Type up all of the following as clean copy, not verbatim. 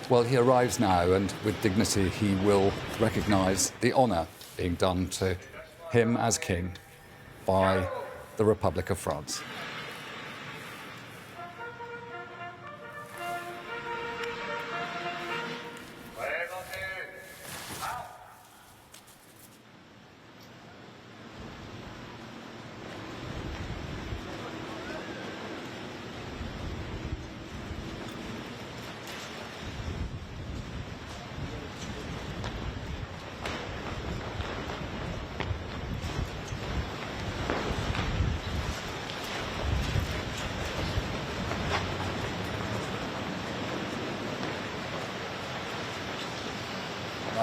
Well, he arrives now, and with dignity he will recognise the honour being done to him as king by the Republic of France.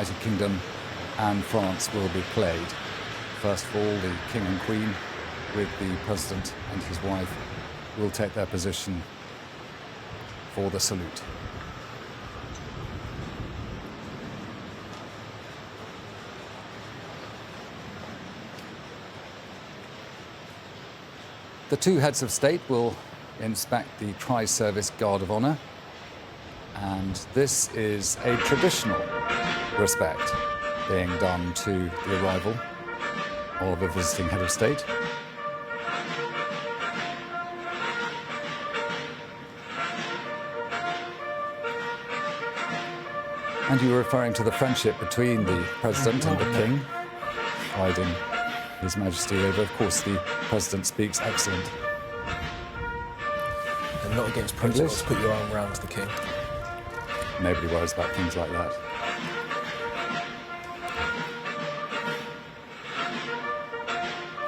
United Kingdom and France will be played. First of all, the King and Queen with the President and his wife will take their position for the salute. The two heads of state will inspect the Tri-Service Guard of Honour, and this is a traditional respect being done to the arrival of a visiting head of state. And you were referring to the friendship between the President and the King, hiding His Majesty over. Of course, the President speaks excellent and not against principles. Put your arm around the King. Nobody worries about things like that.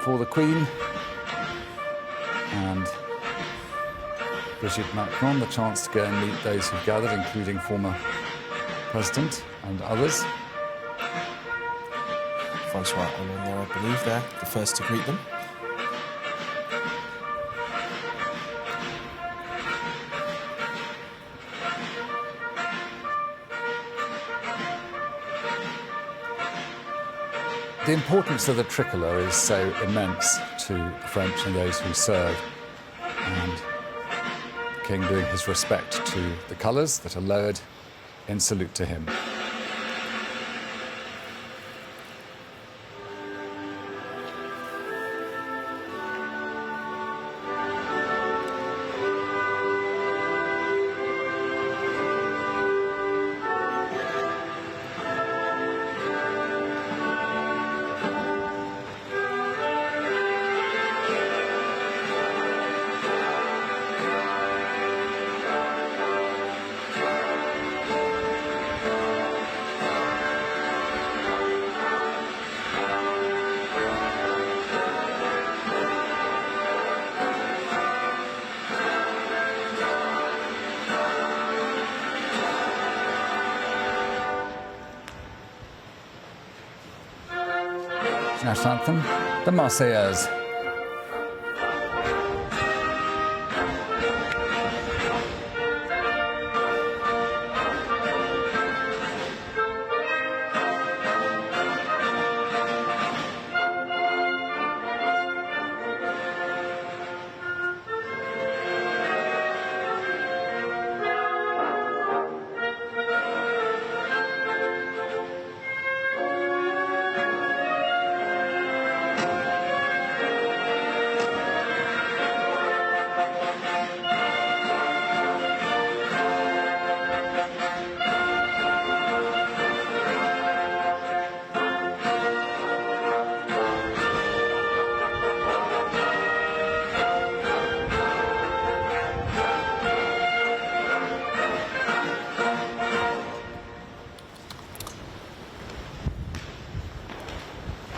For the Queen and Brigitte Macron, the chance to go and meet those who've gathered, including former President and others. Francois Hollande there, I believe, they're the first to greet them. The importance of the tricolour is so immense to the French and those who serve, and the King doing his respect to the colours that are lowered in salute to him. National anthem, the Marseillaise.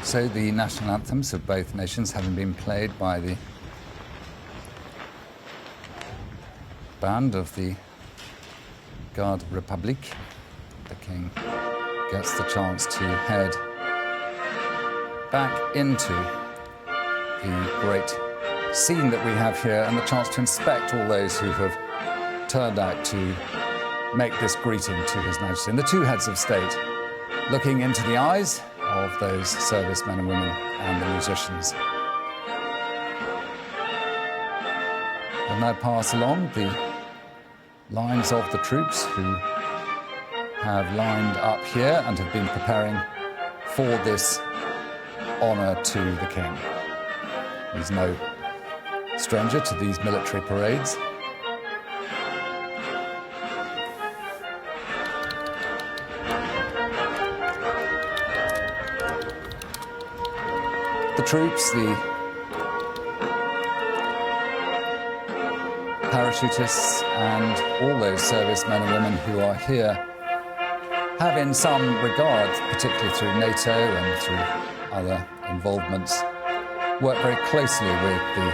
So the national anthems of both nations having been played by the band of the Garde République, the King gets the chance to head back into the great scene that we have here and the chance to inspect all those who have turned out to make this greeting to His Majesty. And the two heads of state looking into the eyes of those servicemen and women and the musicians. And now pass along the lines of the troops who have lined up here and have been preparing for this honour to the king. He's no stranger to these military parades. The troops, the parachutists and all those servicemen and women who are here have in some regard, particularly through NATO and through other involvements, worked very closely with the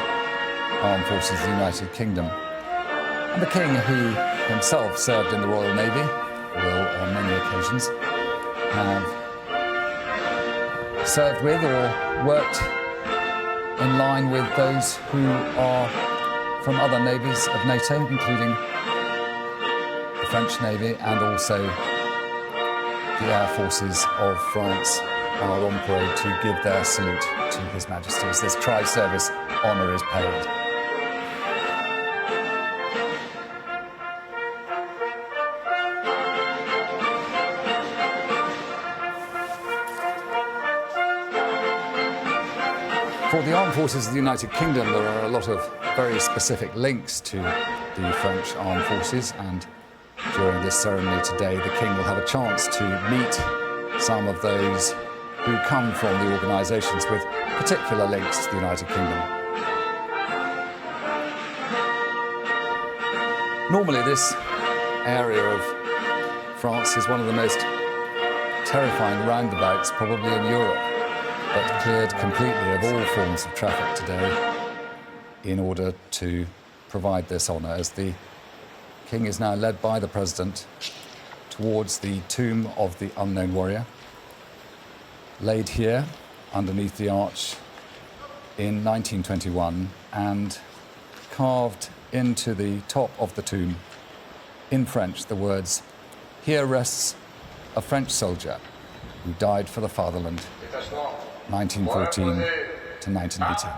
armed forces of the United Kingdom. And the King, who himself served in the Royal Navy, will on many occasions have served with or worked in line with those who are from other navies of NATO, including the French Navy and also the Air Forces of France are on parade to give their salute to His Majesty as this tri-service honour is paid. For the armed forces of the United Kingdom, there are a lot of very specific links to the French armed forces, and during this ceremony today, the King will have a chance to meet some of those who come from the organisations with particular links to the United Kingdom. Normally, this area of France is one of the most terrifying roundabouts probably in Europe, but cleared completely of all forms of traffic today in order to provide this honour, as the King is now led by the President towards the tomb of the unknown warrior, laid here underneath the arch in 1921 and carved into the top of the tomb in French the words, "Here rests a French soldier who died for the fatherland, 1914 to 1918.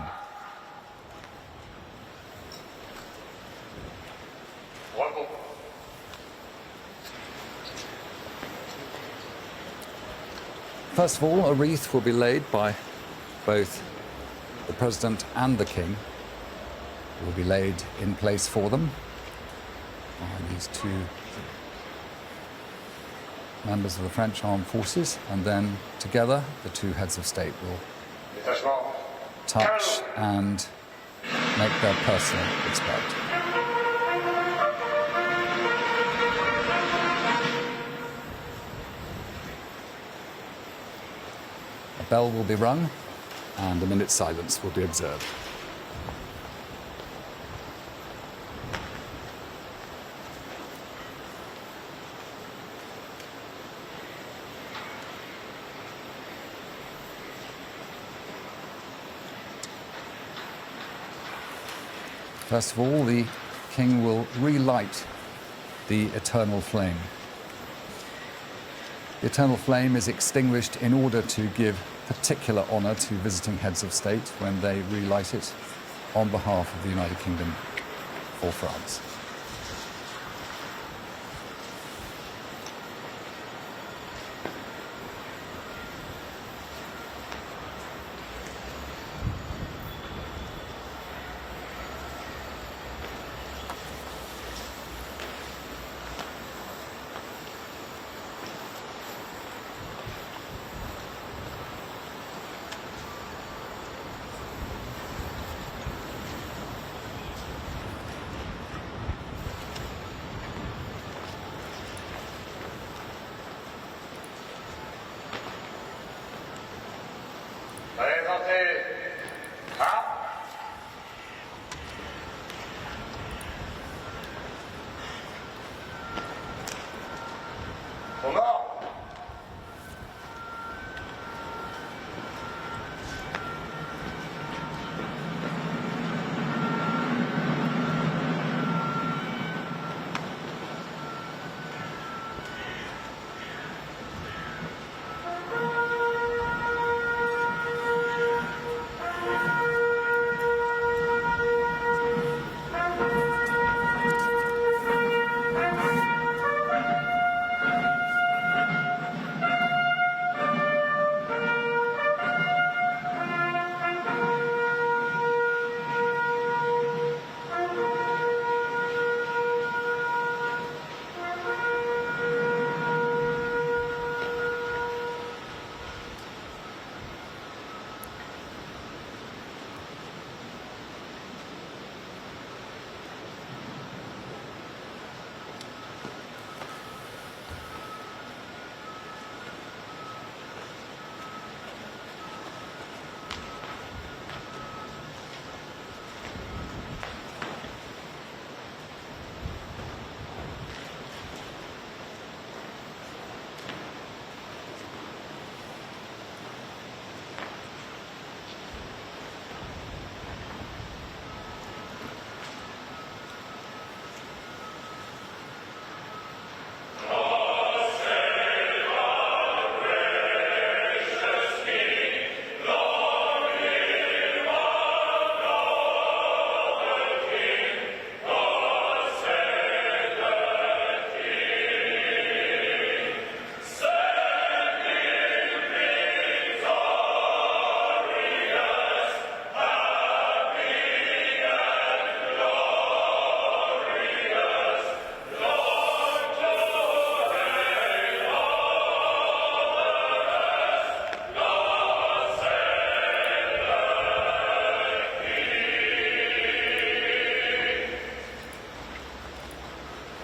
First of all, a wreath will be laid by both the President and the King. It will be laid in place for them by these two members of the French Armed Forces, and then together the two heads of state will touch and make their personal respect. A bell will be rung and a minute's silence will be observed. First of all, the King will relight the eternal flame. The eternal flame is extinguished in order to give particular honour to visiting heads of state when they relight it on behalf of the United Kingdom for France.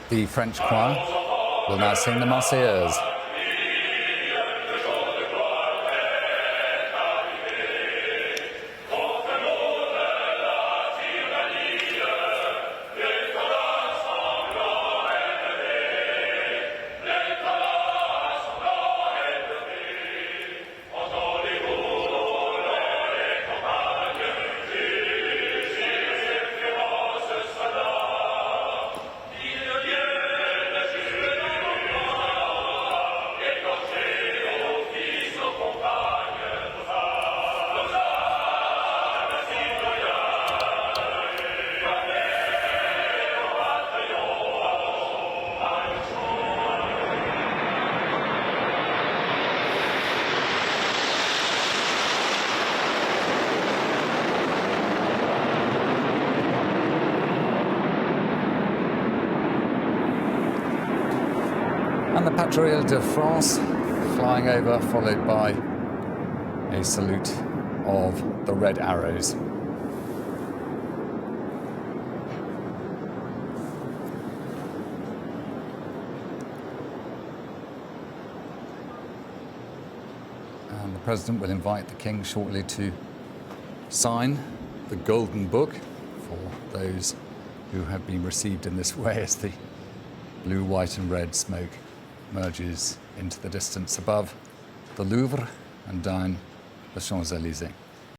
The French choir will now sing the Marseillaise. And the Patrouille de France flying over, followed by a salute of the Red Arrows. And the President will invite the King shortly to sign the Golden Book for those who have been received in this way as the blue, white and red smoke merges into the distance above the Louvre and down the Champs-Élysées.